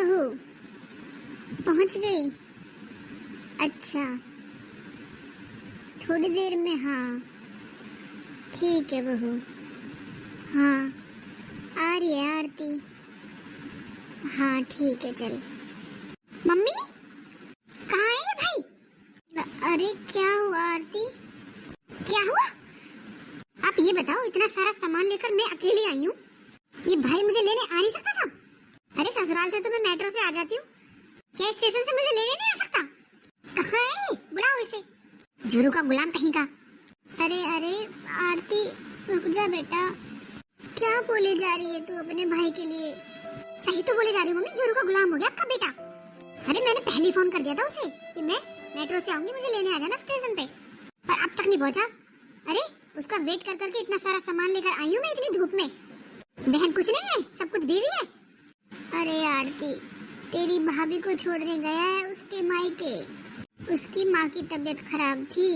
बहू? पहुंच गई? अच्छा, थोड़ी देर में। हाँ ठीक है बहू। हाँ आ रही है आरती। हाँ ठीक है चल। मम्मी कहाँ है ये भाई? अरे क्या हुआ आरती? क्या हुआ? आप ये बताओ, इतना सारा सामान लेकर मैं अकेली आई हूँ, ये भाई मुझे लेने आ नहीं सकता था? अरे ससुराल से तो मैं मेट्रो से आ जाती हूँ, क्या स्टेशन से मुझे लेने नहीं आ सकता? कहाँ है? बुलाओ इसे, झुरू का गुलाम कहीं का। अरे अरे आरती रुक जा बेटा, क्या बोले जा रही है तू अपने भाई के लिए? सही तो बोले जा रही हूँ मम्मी, झुरू का गुलाम हो गया आपका बेटा। अरे मैंने पहले ही फोन कर दिया था उसे कि मैं मेट्रो से आऊंगी, मुझे लेने आ जाना स्टेशन पे, पर अब तक नहीं पहुंचा। अरे उसका वेट कर करके इतना सारा सामान लेकर आई हूँ मैं इतनी धूप में। बहन कुछ नहीं है, सब कुछ बीवी है। अरे आरती तेरी भाभी को छोड़ने गया है उसके मायके, उसकी माँ की तबीयत खराब थी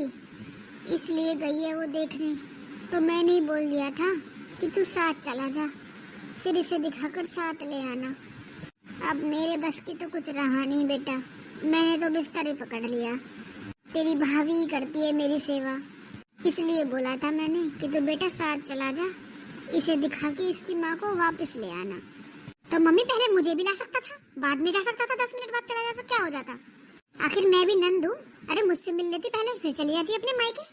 इसलिए गई है वो देखने, तो मैंने ही बोल दिया था कि तू साथ चला जा, फिर इसे दिखाकर साथ ले आना। अब मेरे बस की तो कुछ रहा नहीं बेटा, मैंने तो बिस्तर ही पकड़ लिया। तेरी भाभी ही करती है मेरी सेवा, इसलिए बोला था मैंने कि तू बेटा साथ चला जा, इसे दिखा के इसकी माँ को वापस ले आना। तो मम्मी पहले मुझे भी ला सकता था, बाद में जा सकता था, 10 मिनट बाद चला जाता, क्या हो जाता? आखिर मैं भी नंद हूँ। अरे मुझसे मिल लेती पहले, फिर चली जाती अपने मायके।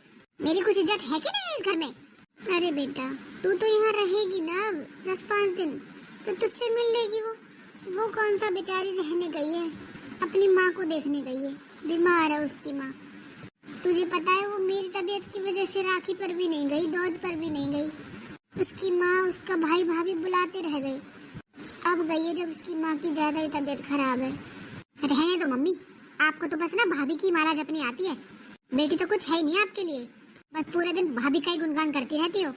मेरी कुछ इज्जत है कि नहीं इस घर में? अरे बेटा तू तो यहाँ रहेगी ना 10-5 दिन, तो तुझसे मिल लेगी वो कौन सा बेचारी रहने गई है, अपनी माँ को देखने गई है, बीमार है उसकी माँ। तुझे पता है वो मेरी तबीयत की वजह से राखी पर भी नहीं गई, दौज पर भी नहीं गई, उसकी माँ उसका भाई भाभी बुलाते रह गई। अब गई है जब उसकी माँ की ज्यादा ही तबीयत खराब है। रहने दो मम्मी, आपको तो बस ना भाभी की माला जपनी आती है, बेटी तो कुछ है ही नहीं आपके लिए, बस पूरे दिन भाभी का ही गुणगान करती रहती हो।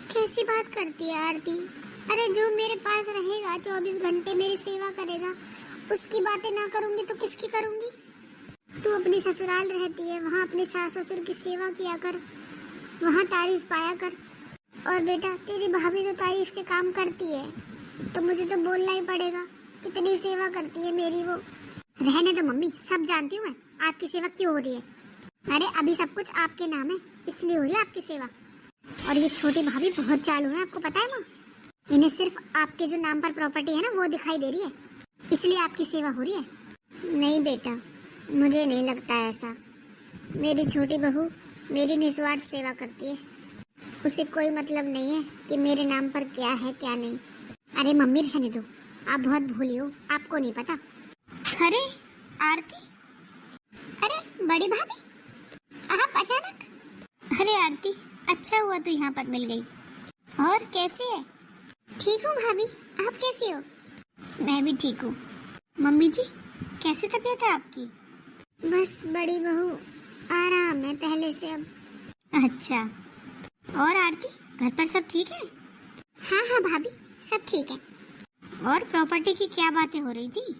कैसी बात करती है आरती? अरे जो मेरे पास रहेगा 24 घंटे मेरी सेवा करेगा, उसकी बातें ना करूंगी तो किसकी करूंगी? तू अपनी ससुराल रहती है, वहाँ अपने सास ससुर की सेवा किया कर, वहाँ तारीफ पाया कर। और बेटा तेरी भाभी तो तारीफ के काम करती है, तो मुझे तो बोलना ही पड़ेगा, कितनी सेवा करती है मेरी वो। रहने दो मम्मी, सब जानती हूँ मैं आपकी सेवा क्यों हो रही है। अरे अभी सब कुछ आपके नाम है इसलिए हो रही है आपकी सेवा। और ये छोटी भाभी बहुत चालू है, आपको पता है माँ? इन्हें सिर्फ आपके जो नाम पर प्रॉपर्टी है ना वो दिखाई दे रही है, इसलिए आपकी सेवा हो रही है। नहीं बेटा मुझे नहीं लगता ऐसा, मेरी छोटी बहू मेरी निस्वार्थ सेवा करती है, उसे कोई मतलब नहीं है कि मेरे नाम पर क्या है क्या नहीं। अरे मम्मी रहने दो, आप बहुत भूली हो, आपको नहीं पता। अरे आरती, अरे बड़ी भाभी आप अचानक? अरे आरती अच्छा हुआ तो यहाँ पर मिल गई। और कैसी है? ठीक हूँ भाभी, आप कैसी हो? मैं भी ठीक हूँ। मम्मी जी कैसी तबीयत है आपकी? बस बड़ी बहू आराम है पहले से अब। अच्छा, और आरती घर पर सब ठीक है? हाँ हाँ भाभी सब ठीक है। और प्रॉपर्टी की क्या बातें हो रही थी?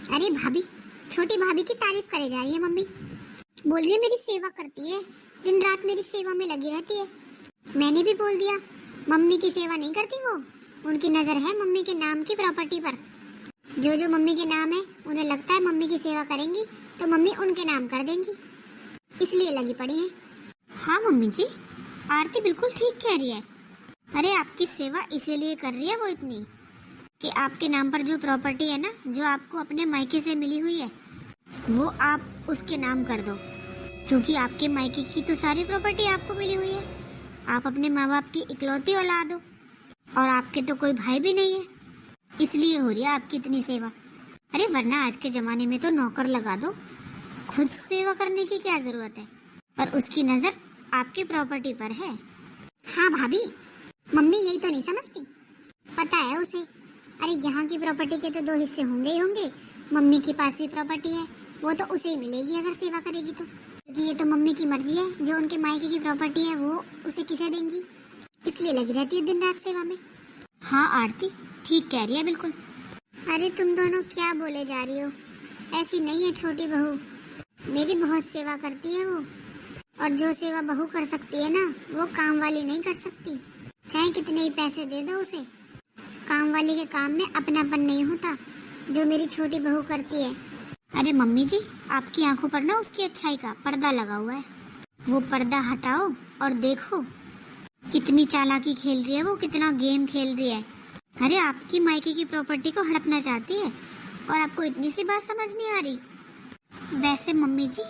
अरे भाभी छोटी भाभी की तारीफ करे जा रही है मम्मी, बोल रही है मेरी सेवा करती है, दिन रात मेरी सेवा में लगी रहती है। मैंने भी बोल दिया मम्मी की सेवा नहीं करती वो, उनकी नजर है मम्मी के नाम की प्रॉपर्टी पर, जो जो मम्मी के नाम है उन्हें लगता है मम्मी की सेवा करेंगी तो मम्मी उनके नाम कर देंगी, इसलिए लगी पड़ी है। हाँ मम्मी जी आरती बिल्कुल ठीक कह रही है। अरे आपकी सेवा इसीलिए कर रही है वो इतनी कि आपके नाम पर जो प्रॉपर्टी है ना, जो आपको अपने मायके से मिली हुई है, वो आप उसके नाम कर दो, क्योंकि आपके मायके की तो सारी प्रॉपर्टी आपको मिली हुई है, आप अपने माँ बाप की इकलौती औलाद हो और आपके तो कोई भाई भी नहीं है, इसलिए हो रही है आपकी इतनी सेवा। अरे वरना आज के जमाने में तो नौकर लगा दो, खुद सेवा करने की क्या जरूरत है, पर उसकी नजर आपकी प्रॉपर्टी पर है। हाँ भाभी मम्मी यही तो नहीं समझती, पता है उसे। अरे यहाँ की प्रॉपर्टी के तो 2 हिस्से होंगे ही होंगे, मम्मी के पास भी प्रॉपर्टी है, वो तो उसे ही मिलेगी अगर सेवा करेगी तो, क्योंकि ये तो मम्मी की मर्जी है, जो उनके मायके की प्रॉपर्टी है वो उसे किसे देंगी, इसलिए लगी रहती है दिन रात सेवा में। हाँ आरती ठीक कह रही है बिल्कुल। अरे तुम दोनों क्या बोले जा रही हो, ऐसी नहीं है छोटी बहू, मेरी बहुत सेवा करती है वो, और जो सेवा बहू कर सकती है ना वो काम वाली नहीं कर सकती, चाहे कितने ही पैसे दे दो उसे। काम वाली के काम में अपनापन नहीं होता, जो मेरी छोटी बहू करती है। अरे मम्मी जी, आपकी आंखों पर ना उसकी अच्छाई का पर्दा लगा हुआ है। वो पर्दा हटाओ और देखो कितनी चालाकी खेल रही है वो, कितना गेम खेल रही है। अरे आपकी मायके की प्रॉपर्टी को हड़पना चाहती है और आपको इतनी सी बात समझ नहीं आ रही। वैसे मम्मी जी,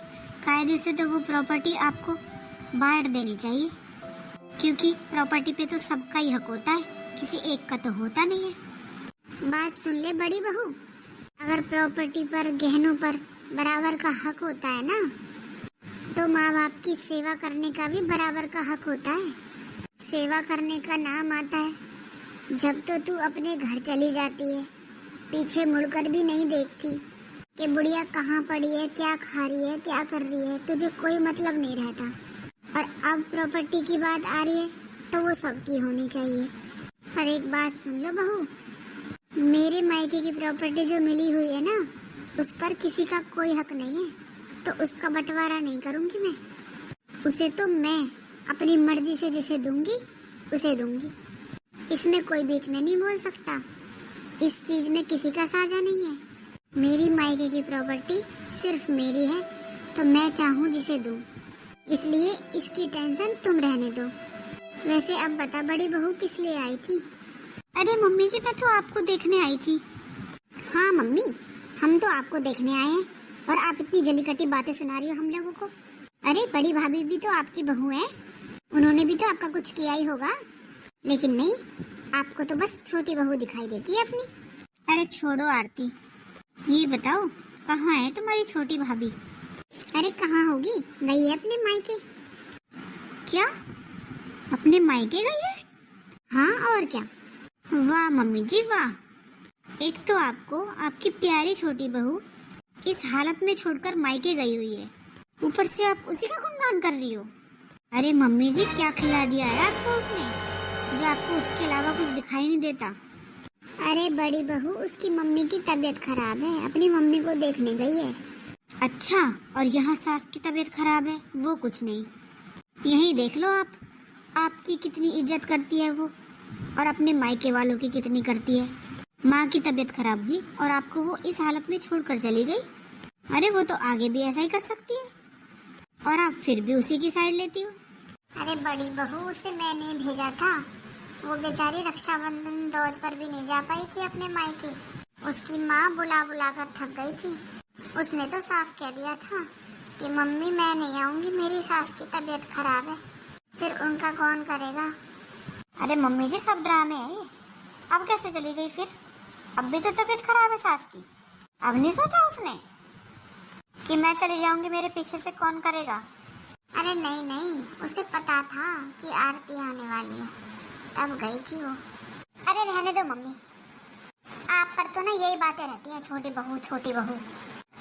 कायदे से तो वो प्रॉपर्टी आपको बांट देनी चाहिए, क्योंकि प्रॉपर्टी पे तो सबका ही हक होता है, किसी एक का तो होता नहीं है। बात सुन ले बड़ी बहू, अगर प्रॉपर्टी पर, गहनों पर बराबर का हक होता है ना, तो माँ बाप की सेवा करने का भी बराबर का हक होता है। सेवा करने का नाम आता है जब तो तू अपने घर चली जाती है, पीछे मुड़कर भी नहीं देखती कि बुढ़िया कहाँ पड़ी है, क्या खा रही है, क्या कर रही है, तुझे कोई मतलब नहीं रहता। और अब प्रॉपर्टी की बात आ रही है तो वो सबकी होनी चाहिए। पर एक बात सुन लो बहू, मेरे मायके की प्रॉपर्टी जो मिली हुई है ना, उस पर किसी का कोई हक नहीं है, तो उसका बंटवारा नहीं करूंगी मैं। उसे तो मैं अपनी मर्जी से जिसे दूंगी उसे दूंगी। इसमें कोई बीच में नहीं बोल सकता। इस चीज में किसी का साझा नहीं है। मेरी मायके की प्रॉपर्टी सिर्फ मेरी है, तो मैं चाहूँ जिसे दूं। इसलिए इसकी टेंशन तुम रहने दो। वैसे अब बता बड़ी बहू किस लिए आई थी? अरे मम्मी जी, मैं तो आपको देखने आई थी। हाँ मम्मी, हम तो आपको देखने आए हैं और आप इतनी जली कटी बातें सुना रही हो हम लोगों को। अरे बड़ी भाभी भी तो आपकी बहू है, उन्होंने भी तो आपका कुछ किया ही होगा। लेकिन नहीं, आपको तो बस छोटी बहू दिखाई देती है अपनी। अरे छोड़ो आरती, ये बताओ कहाँ है तुम्हारी छोटी भाभी? अरे कहाँ होगी, गई है अपने मायके। क्या, अपने मायके गई है? हाँ और क्या। वाह मम्मी जी वाह, एक तो आपको आपकी प्यारी छोटी बहू इस हालत में छोड़कर मायके गई हुई है, ऊपर से आप उसी का गुणगान कर रही हो। अरे मम्मी जी, क्या खिला दिया है आपको उसने, जो आपको उसके अलावा कुछ दिखाई नहीं देता? अरे बड़ी बहू, उसकी मम्मी की तबीयत खराब है, अपनी मम्मी को देखने गई है। अच्छा, और यहाँ सास की तबीयत खराब है, वो कुछ नहीं। यही देख लो आप, आपकी कितनी इज्जत करती है वो, और अपने मायके वालों की कितनी करती है। माँ की तबीयत खराब हुई और आपको वो इस हालत में छोड़कर चली गई। अरे वो तो आगे भी ऐसा ही कर सकती है, और आप फिर भी उसी की साइड लेती हो। अरे बड़ी बहू, उसे मैंने भेजा था, वो बेचारी रक्षाबंधन दौज पर भी नहीं जा पाई थी अपने मायके। उसकी माँ बुला बुला कर थक गई थी। उसने तो साफ कह दिया था कि मम्मी मैं नहीं आऊंगी, मेरी सास की तबीयत खराब है। फिर उनका कौन करेगा? अरे मम्मी जी, सब ड्रामे है ये। अब कैसे चली गई फिर? अब भी तो तबीयत खराब है सास की। अब नहीं सोचा उसने कि मैं चली जाऊंगी, मेरे पीछे से कौन करेगा? अरे नहीं नहीं, उसे पता था कि आरती आने वाली है, तब गई थी वो। अरे रहने दो मम्मी, आप पर तो ना यही बातें रहती हैं, छोटी बहू छोटी बहू।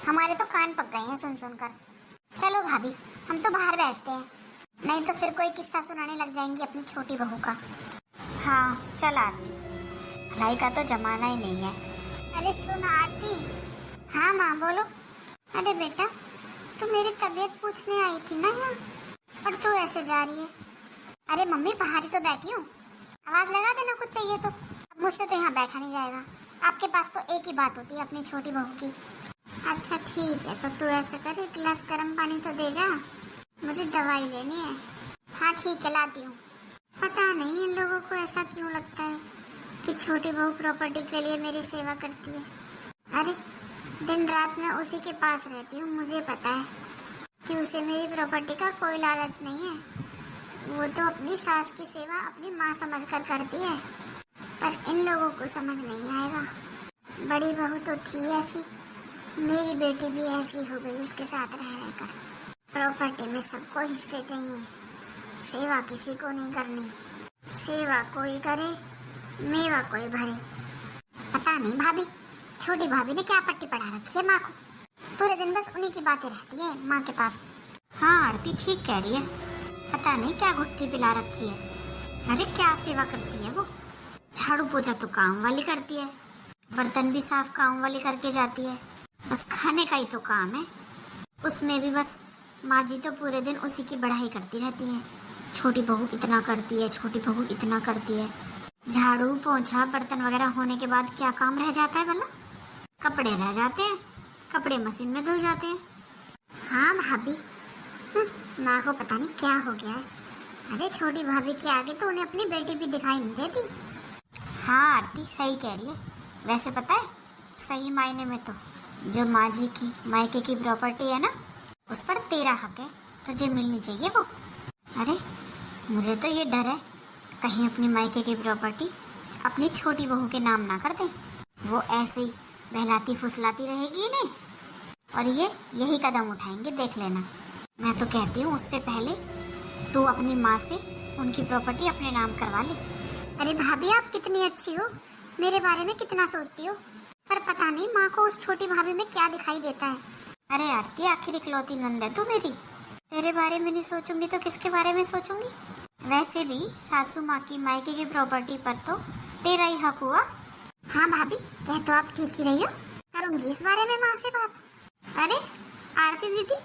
हमारे तो कान पक गए हैं सुन सुनकर। चलो भाभी, हम तो बाहर बैठते हैं, नहीं तो फिर कोई किस्सा सुनाने लग जाएंगी अपनी छोटी बहू का। हाँ चल आरती, भलाई का तो जमाना ही नहीं है। अरे सुन आरती। हाँ माँ बोलो। अरे बेटा, तू मेरी तबीयत पूछने आई थी ना यहाँ, और तू ऐसे जा रही है? अरे मम्मी, बाहर ही तो बैठी हूँ, आवाज लगा देना कुछ चाहिए तो। अब मुझसे तो यहाँ बैठा नहीं जाएगा, आपके पास तो एक ही बात होती है अपनी छोटी बहू की। अच्छा ठीक है, तो तू ऐसे कर, एक गिलास गर्म पानी तो दे जा, मुझे दवाई लेनी है। हाँ ठीक है, लाती हूँ। पता नहीं इन लोगों को ऐसा क्यों लगता है कि छोटी बहू प्रॉपर्टी के लिए मेरी सेवा करती है। अरे दिन रात मैं उसी के पास रहती हूँ, मुझे पता है कि उसे मेरी प्रॉपर्टी का कोई लालच नहीं है। वो तो अपनी सास की सेवा अपनी माँ समझकर करती है, पर इन लोगों को समझ नहीं आएगा। बड़ी बहू तो थी ऐसी, मेरी बेटी भी ऐसी हो गई उसके साथ रह रहकर। प्रॉपर्टी में सबको हिस्से चाहिए, सेवा किसी को नहीं करनी। सेवा कोई करे, मेवा कोई भरे। पता नहीं भाभी, छोटी भाभी ने क्या पट्टी पढ़ा रखी है माँ को, पूरे दिन बस उन्हीं की बातें रहती है माँ के पास। हाँ आरती ठीक कह रही है, पता नहीं क्या घुट्टी पिला रखी है। अरे क्या सेवा करती है वो, झाड़ू पोछा तो काम वाली करती है, बर्तन भी साफ काम वाली करके जाती है, बस खाने का ही तो काम है। उसमें भी बस माँ जी तो पूरे दिन उसी की बढ़ाई करती रहती है, छोटी बहू इतना करती है, छोटी बहू इतना करती है। झाड़ू पोछा बर्तन वगैरह होने के बाद क्या काम रह जाता है भला? कपड़े रह जाते हैं, कपड़े मशीन में धुल जाते हैं। हाँ भाभी, माँ को पता नहीं क्या हो गया है। अरे छोटी भाभी के आगे तो उन्हें अपनी बेटी भी दिखाई नहीं देती। हाँ आरती सही कह रही है। वैसे पता है, सही मायने में तो जो माँ जी की मायके की प्रॉपर्टी है ना, उस पर तेरा हक है, तुझे मिलनी चाहिए वो। अरे मुझे तो ये डर है कहीं अपनी मायके की प्रॉपर्टी अपनी छोटी बहू के नाम ना कर दे। वो ऐसे ही बहलाती फुसलाती रहेगी इन्हें, और ये यही कदम उठाएंगे, देख लेना। मैं तो कहती हूँ उससे पहले तू अपनी माँ से उनकी प्रॉपर्टी अपने नाम करवा ले। अरे भाभी आप कितनी अच्छी हो, मेरे बारे में कितना सोचती हो, पर पता नहीं माँ को उस छोटी भाभी में क्या दिखाई देता है। अरे आरती आखिर इकलौती नंद है तू मेरी, तेरे बारे में नहीं सोचूंगी तो किसके बारे में सोचूंगी। वैसे भी सासू माँ की मायके की प्रॉपर्टी पर तो तेरा ही हक हुआ। हाँ भाभी कह तो आप ठीक ही रही हो, करूंगी इस बारे में माँ से बात। अरे आरती दीदी,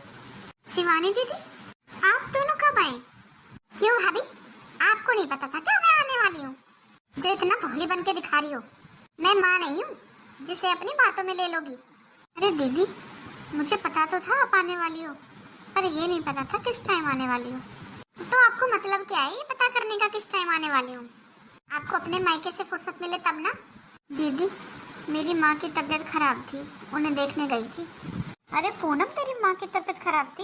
शिवानी दीदी, आप दोनों कब आए? क्यों भाभी, आपको नहीं पता था क्या मैं आने वाली हूँ? जो इतना भोली बन के दिखा रही हो, मैं माँ नहीं हूँ जिसे अपनी बातों में ले लोगी। अरे दीदी मुझे पता तो था आप आने वाली हो, पर ये नहीं पता था किस टाइम आने वाली हो। तो आपको मतलब क्या है ये पता करने का किस टाइम आने वाली हूँ? आपको अपने मायके से फुर्सत मिले तब ना। दीदी मेरी माँ की तबीयत खराब थी, उन्हें देखने गई थी। अरे पूनम तेरी माँ की तबीयत खराब थी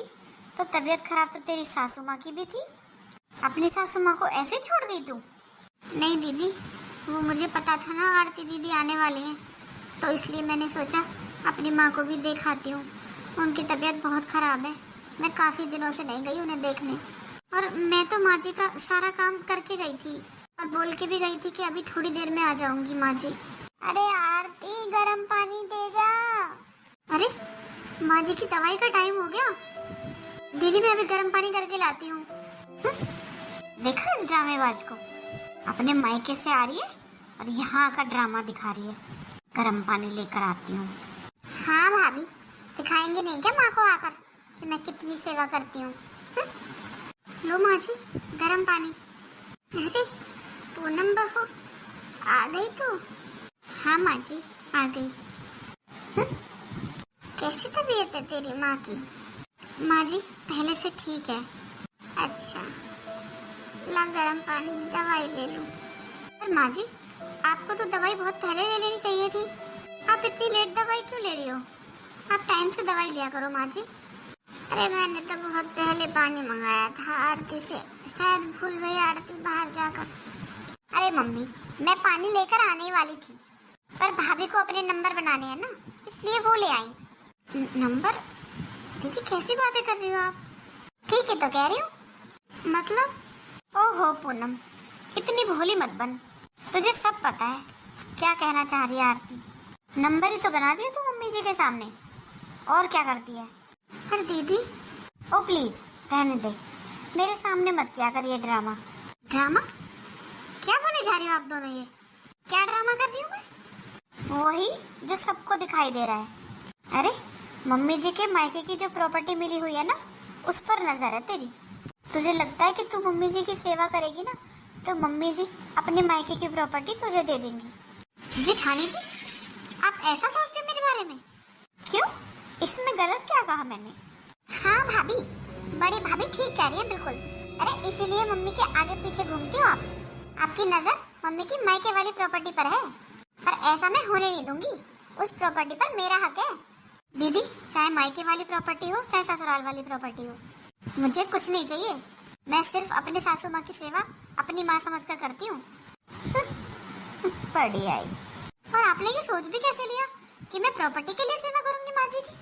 तो तबीयत खराब तो तेरी सासू माँ की भी थी। अपनी सासू माँ को ऐसे छोड़ गई तू? नहीं दीदी, वो मुझे पता था ना आरती दीदी आने वाली हैं, तो इसलिए मैंने सोचा अपनी माँ को भी देख आती हूँ। उनकी तबीयत बहुत खराब है, मैं काफ़ी दिनों से नहीं गई उन्हें देखने। और मैं तो माँ जी का सारा काम करके गई थी और बोल के भी गई थी कि अभी थोड़ी देर में आ जाऊंगी माँ जी। अरे आरती गर्म पानी दे जा। अरे माँ जी की दवाई का टाइम हो गया। दीदी मैं अभी गर्म पानी करके लाती हूँ। देखा इस ड्रामेबाज को, अपने मायके से आ रही है और यहाँ का ड्रामा दिखा रही है। गर्म पानी लेकर आती हूँ। हाँ भाभी, दिखाएंगे नहीं क्या माँ को आकर कि मैं कितनी सेवा करती हूँ? लो माँ जी गर्म पानी। अरे पूनम बहू आ गई तू? हाँ माँ जी आ गई। कैसी तबीयत है तेरी माँ की? माँ जी पहले से ठीक है। अच्छा ला गरम पानी, दवाई ले लूं। पर माँ जी आपको तो दवाई बहुत पहले ले लेनी चाहिए थी, आप इतनी लेट दवाई क्यों ले रही हो? आप टाइम से दवाई लिया करो माँ जी। अरे मैंने तो बहुत पहले पानी मंगाया था आरती से, शायद भूल गई आरती बाहर जाकर। अरे मम्मी मैं पानी लेकर आने वाली थी, पर भाभी को अपने नंबर बनाने हैं ना, इसलिए वो ले आई। नंबर? दीदी कैसी बातें कर रही हो आप? ठीक है तो कह रही हूँ। मतलब? ओहो पूनम इतनी भोली मत बन, तुझे सब पता है क्या कहना चाह रही है आरती। नंबर ही तो बना दिया तू मम्मी जी के सामने, और क्या करती है? पर दीदी ओ प्लीज रहने दे, मेरे सामने मत क्या करिए ड्रामा। ड्रामा? क्या बोले जा रही हो आप दोनों? ये क्या ड्रामा कर रही हूँ मैं? वही जो सबको दिखाई दे रहा है। अरे मम्मी जी के मायके की जो प्रॉपर्टी मिली हुई है ना, उस पर नजर है तेरी। तुझे लगता है कि तू मम्मी जी की सेवा करेगी ना, तो मम्मी जी अपने मायके की प्रॉपर्टी तुझे दे देंगी। जी ठानी जी आप ऐसा सोचते हो मेरे बारे में? क्यों, इसमें गलत क्या कहा मैंने? हाँ भाभी, बड़ी भाभी ठीक कह रही है बिल्कुल। अरे इसीलिए मम्मी के आगे पीछे घूमती हो आप। आपकी नजर मम्मी की मायके वाली प्रॉपर्टी पर है, पर ऐसा मैं होने नहीं दूंगी। उस प्रॉपर्टी पर मेरा हक है। दीदी चाहे मायके वाली प्रॉपर्टी हो चाहे ससुराल वाली प्रॉपर्टी हो, मुझे कुछ नहीं चाहिए। मैं सिर्फ अपनी सासू माँ की सेवा अपनी माँ समझकर करती हूँ। पड़ी आई। और आपने ये सोच भी कैसे लिया कि मैं प्रॉपर्टी के लिए सेवा करूंगी माँ जी की?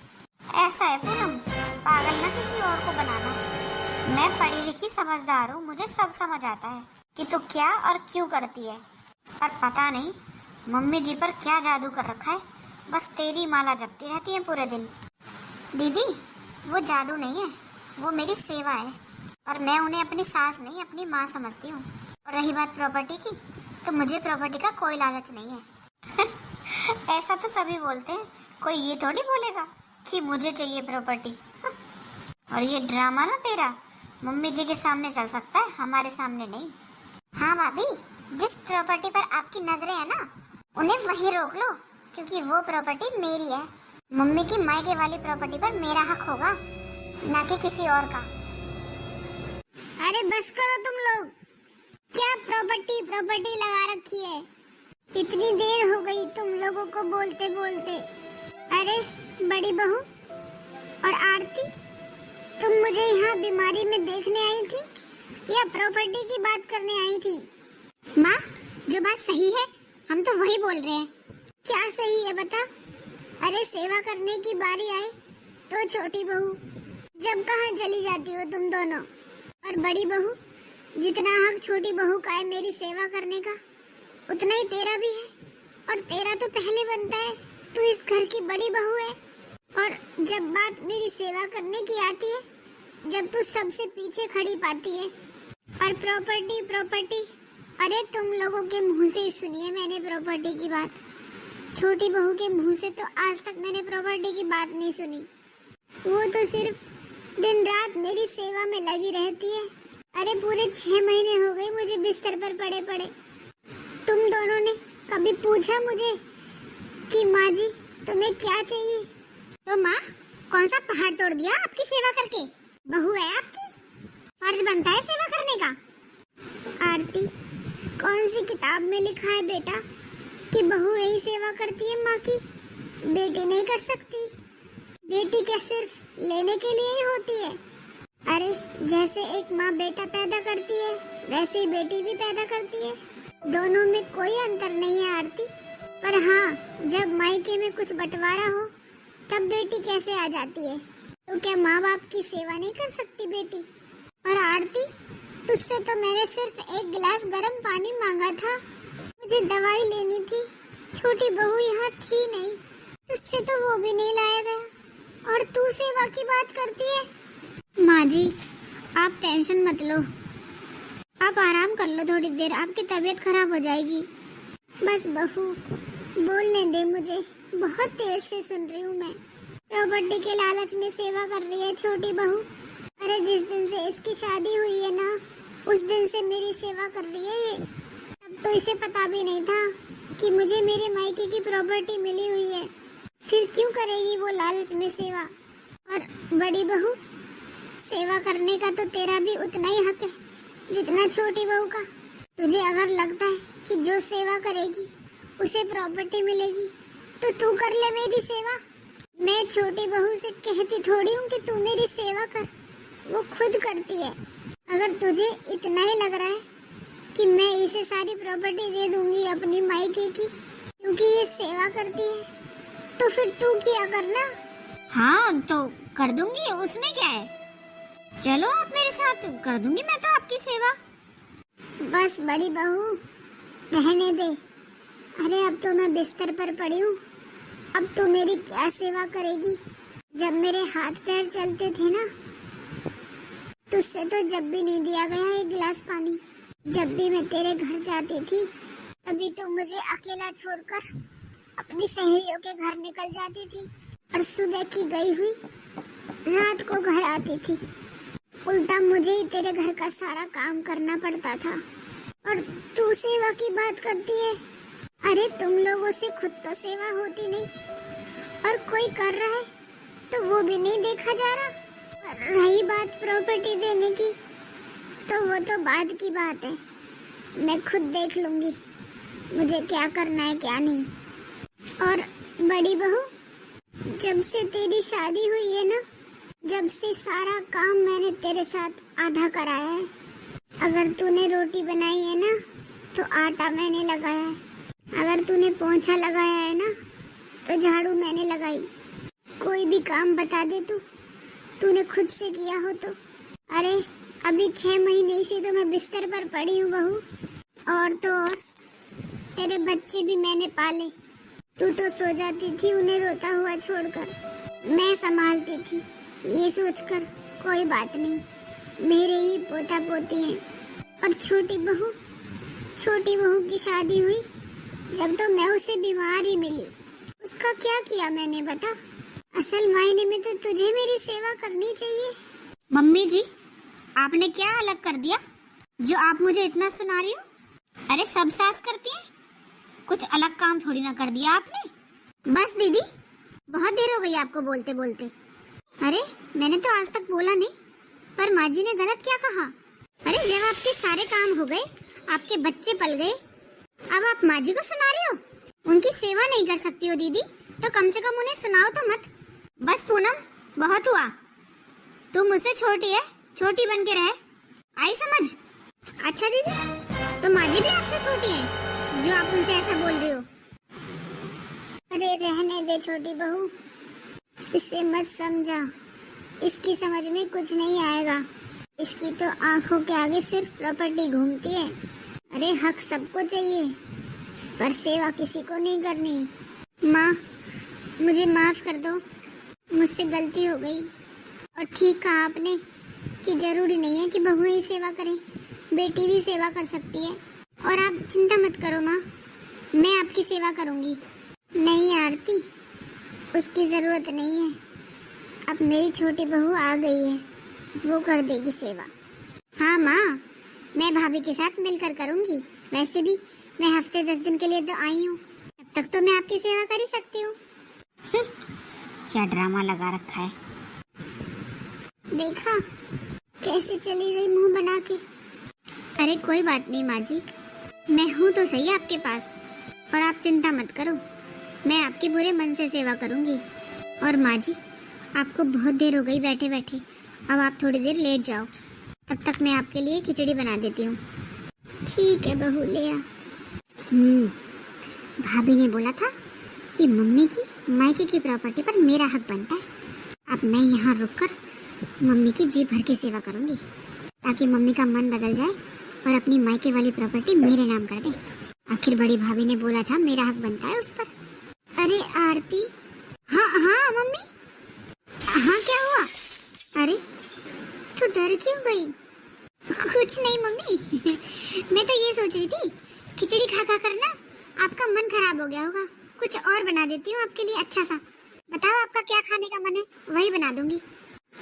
ऐसा है पूनम, पागल ना किसी और को बनाना। मैं पढ़ी लिखी समझदार हूँ, मुझे सब समझ आता है कि तू क्या और क्यों करती है। और पता नहीं मम्मी जी पर क्या जादू कर रखा है, बस तेरी माला जपती रहती है पूरे दिन। दीदी वो जादू नहीं है, वो मेरी सेवा है, और मैं उन्हें अपनी सास नहीं अपनी माँ समझती हूँ। और रही बात प्रॉपर्टी की, तो मुझे प्रॉपर्टी का कोई लालच नहीं है। ऐसा तो सभी बोलते हैं, कोई ये थोड़ी बोलेगा कि मुझे चाहिए प्रॉपर्टी। और ये ड्रामा ना तेरा मम्मी जी के सामने चल सकता है, हमारे सामने नहीं। हाँ भाभी, जिस प्रॉपर्टी पर आपकी नजरें है ना, उन्हें वहीं रोक लो, क्योंकि वो प्रॉपर्टी मेरी है। मम्मी की मायके वाली प्रॉपर्टी पर मेरा हक होगा, ना कि किसी और का। अरे बस करो तुम लोग, क्या प्रॉपर्टी प्रॉपर्टी लगा रखी है। इतनी देर हो गई तुम लोगों को बोलते बोलते। अरे बड़ी बहू और आरती, तुम मुझे यहाँ बीमारी में देखने आई थी या प्रॉपर्टी की बात करने आई थी? माँ, जो बात सही है हम तो वही बोल रहे हैं। क्या सही है बता? अरे सेवा करने की बारी आए तो छोटी बहू जब कहाँ चली जाती हो तुम दोनों। और बड़ी बहू, जितना हक छोटी बहू का है मेरी सेवा करने का, उतना ही तेरा भी है। और तेरा तो पहले बनता है, तू इस घर की बड़ी बहू है। और जब बात मेरी सेवा करने की आती है, जब तू सबसे पीछे खड़ी पाती है। और प्रॉपर्टी प्रॉपर्टी, अरे तुम लोगों के मुंह से ही सुनी है मैंने प्रॉपर्टी की बात। छोटी बहू के मुंह से तो आज तक मैंने प्रॉपर्टी की बात नहीं सुनी। वो तो सिर्फ दिन रात मेरी सेवा में लगी रहती है। अरे पूरे 6 महीने हो गए मुझे बिस्तर पर पड़े पड़े। तुम दोनों ने कभी पूछा मुझे कि माँ जी तुम्हें क्या चाहिए? तो माँ, कौन सा पहाड़ तोड़ दिया आपकी सेवा करके? बहू है आपकी, फर्ज बनता है सेवा करने का। आरती, कौन सी किताब में लिखा है बेटा कि बहू यही सेवा करती है माँ की, बेटी नहीं कर सकती? बेटी क्या सिर्फ लेने के लिए ही होती है? अरे जैसे एक माँ बेटा पैदा करती है, वैसे ही बेटी भी पैदा करती है। दोनों में कोई अंतर नहीं है आरती। पर हाँ, जब मायके में कुछ बंटवारा हो तब बेटी कैसे आ जाती है? तो क्या माँ बाप की सेवा नहीं कर सकती बेटी? और आरती, तुझसे तो मैंने सिर्फ एक गिलास गर्म पानी मांगा था, मुझे दवाई लेनी थी। छोटी बहू यहाँ थी नहीं, तुझसे तो वो भी नहीं लाया गया, और तू सेवा की बात करती है। माँ जी, आप टेंशन मत लो, आप आराम कर लो थोड़ी देर, आपकी तबीयत खराब हो जाएगी। बस बहू बोलने दे मुझे, बहुत देर से सुन रही हूँ मैं। प्रॉपर्टी के लालच में सेवा कर रही है छोटी बहू। अरे जिस दिन से इसकी शादी हुई है ना, उस दिन से मेरी सेवा कर रही है ये। अब तो इसे पता भी नहीं था कि मुझे मेरे मायके की प्रॉपर्टी मिली हुई है, फिर क्यों करेगी वो लालच में सेवा? और बड़ी बहू, सेवा करने का तो तेरा भी उतना ही हक है जितना छोटी बहू का। तुझे अगर लगता है कि जो सेवा करेगी उसे प्रॉपर्टी मिलेगी, तो तू कर ले मेरी सेवा। मैं छोटी बहू से कहती थोड़ी हूँ कि तू मेरी सेवा कर, वो खुद करती है। अगर तुझे इतना ही लग रहा है कि मैं इसे सारी प्रॉपर्टी दे दूंगी अपनी मायके की क्योंकि ये सेवा करती है, तो फिर तू किया करना। हाँ तो कर दूंगी, उसमें क्या है? चलो आप मेरे साथ, कर दूंगी मैं तो आपकी सेवा। बस बड़ी बहू रहने दे। अरे अब तो मैं बिस्तर पर पड़ी हूँ, अब तो मेरी क्या सेवा करेगी? जब मेरे हाथ पैर चलते थे ना, तुझसे तो जब भी नहीं दिया गया एक गिलास पानी। जब भी मैं तेरे घर जाती थी तभी तो मुझे अकेला छोड़कर अपनी सहेलियों के घर निकल जाती थी, और सुबह की गई हुई रात को घर आती थी। उल्टा मुझे ही तेरे घर का सारा काम करना पड़ता था, और तू सेवा की बात करती है। अरे तुम लोगों से खुद तो सेवा होती नहीं, और कोई कर रहा है तो वो भी नहीं देखा जा रहा। रही बात प्रॉपर्टी देने की, तो वो तो बाद की बात है, मैं खुद देख लूंगी मुझे क्या करना है क्या नहीं। और बड़ी बहू, जब से तेरी शादी हुई है ना, जब से सारा काम मैंने तेरे साथ आधा कराया है। अगर तूने रोटी बनाई है ना, तो आटा मैंने लगाया है। अगर तूने पोंछा लगाया है ना, तो झाड़ू मैंने लगाई। कोई भी काम बता दे तूने खुद से किया हो तो। अरे अभी 6 महीने से तो मैं बिस्तर पर पड़ी हूँ बहू, और तो और तेरे बच्चे भी मैंने पाले। तू तो सो जाती थी उन्हें रोता हुआ छोड़कर, मैं संभालती थी ये सोचकर कोई बात नहीं, मेरे ही पोता पोती हैं। और छोटी बहू की शादी हुई जब तो मैं उसे बीमार ही मिली, उसका क्या किया मैंने बता? असल मायने में तो तुझे मेरी सेवा करनी चाहिए। मम्मी जी, आपने क्या अलग कर दिया जो आप मुझे इतना सुना रही हो? अरे सब सास करती हैं, कुछ अलग काम थोड़ी ना कर दिया आपने। बस दीदी, बहुत देर हो गई आपको बोलते बोलते। अरे मैंने तो आज तक बोला नहीं, पर माँ जी ने गलत क्या कहा? अरे जब आपके सारे काम हो गए, आपके बच्चे पल गए, अब आप माँ जी को सुना रही हो? उनकी सेवा नहीं कर सकती हो दीदी, तो कम से कम उन्हें सुनाओ तो मत। बस पूनम, बहुत हुआ। तू मुझसे छोटी है, छोटी बन के रहे। आई समझ? अच्छा दीदी, तो माँ जी भी आपसे छोटी है जो आप उनसे ऐसा बोल रही हो? अरे रहने दे छोटी बहू, इसे मत समझा, इसकी समझ में कुछ नहीं आएगा। इसकी तो आंखों के आगे सिर्फ प्रॉपर्टी घूमती है। अरे हक सबको चाहिए, पर सेवा किसी को नहीं करनी। माँ, मुझे माफ कर दो, मुझसे गलती हो गई। और ठीक कहा आपने कि जरूरी नहीं है कि बहुएं ही सेवा करें, बेटी भी सेवा कर सकती है। और आप चिंता मत करो माँ, मैं आपकी सेवा करूँगी। नहीं आरती, उसकी जरूरत नहीं है। अब मेरी छोटी बहू आ गई है, वो कर देगी सेवा। हाँ माँ, मैं भाभी के साथ मिलकर करूँगी। वैसे भी मैं हफ्ते 10 दिन के लिए तो आई हूँ, तब तक तो मैं आपकी सेवा कर ही सकती हूँ। क्या ड्रामा लगा रखा है, देखा कैसे चली गई मुंह बना के। अरे कोई बात नहीं माँ जी, मैं हूँ तो सही आपके पास, और आप चिंता मत करो, मैं आपकी पूरे मन से सेवा करूँगी। और माँ जी, आपको बहुत देर हो गई बैठे बैठे, अब आप थोड़ी देर लेट जाओ, तब तक मैं आपके लिए खिचड़ी बना देती हूँ। ठीक है बहू, ले आ। भाभी ने बोला था कि मम्मी की मायके की प्रॉपर्टी पर मेरा हक बनता है। अब मैं यहाँ रुककर मम्मी की जी भर के सेवा करूँगी, ताकि मम्मी का मन बदल जाए और अपनी मायके वाली प्रॉपर्टी मेरे नाम कर दे। आखिर बड़ी भाभी ने बोला था मेरा हक बनता है उस पर। अरे आरती। हाँ हाँ मम्मी। हाँ क्या हुआ? अरे तू डर क्यों गई? कुछ नहीं मम्मी, मैं तो ये सोच रही थी खिचड़ी खा खा कर ना आपका मन खराब हो गया होगा, कुछ और बना देती हूँ आपके लिए अच्छा सा। बताओ आपका क्या खाने का मन है, वही बना दूंगी।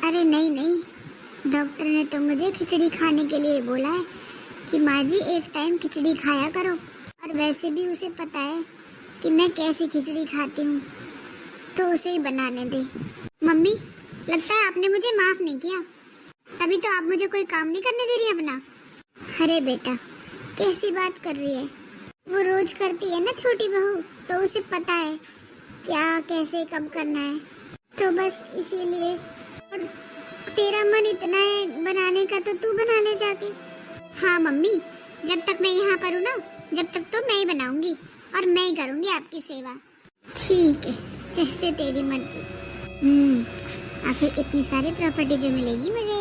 अरे नहीं नहीं, डॉक्टर ने तो मुझे खिचड़ी खाने के लिए बोला है कि माँ जी एक टाइम खिचड़ी खाया करो, और वैसे भी उसे पता है कि मैं कैसी खिचड़ी खाती हूँ, तो उसे ही बनाने दे। मम्मी, लगता है आपने मुझे माफ नहीं किया, तभी तो आप मुझे कोई काम नहीं करने दे रही अपना। अरे बेटा, कैसी बात कर रही है? वो रोज करती है ना छोटी बहू, तो उसे पता है क्या कैसे कब करना है, तो बस इसीलिए। और तेरा मन इतना है बनाने का, तो तू बना ले जाके। हाँ मम्मी, जब तक मैं यहाँ पर हूँ ना, जब तक तो मैं ही बनाऊंगी और मैं ही करूँगी आपकी सेवा। ठीक है, जैसे तेरी मर्जी। आखिर इतनी सारी प्रॉपर्टी जो मिलेगी मुझे।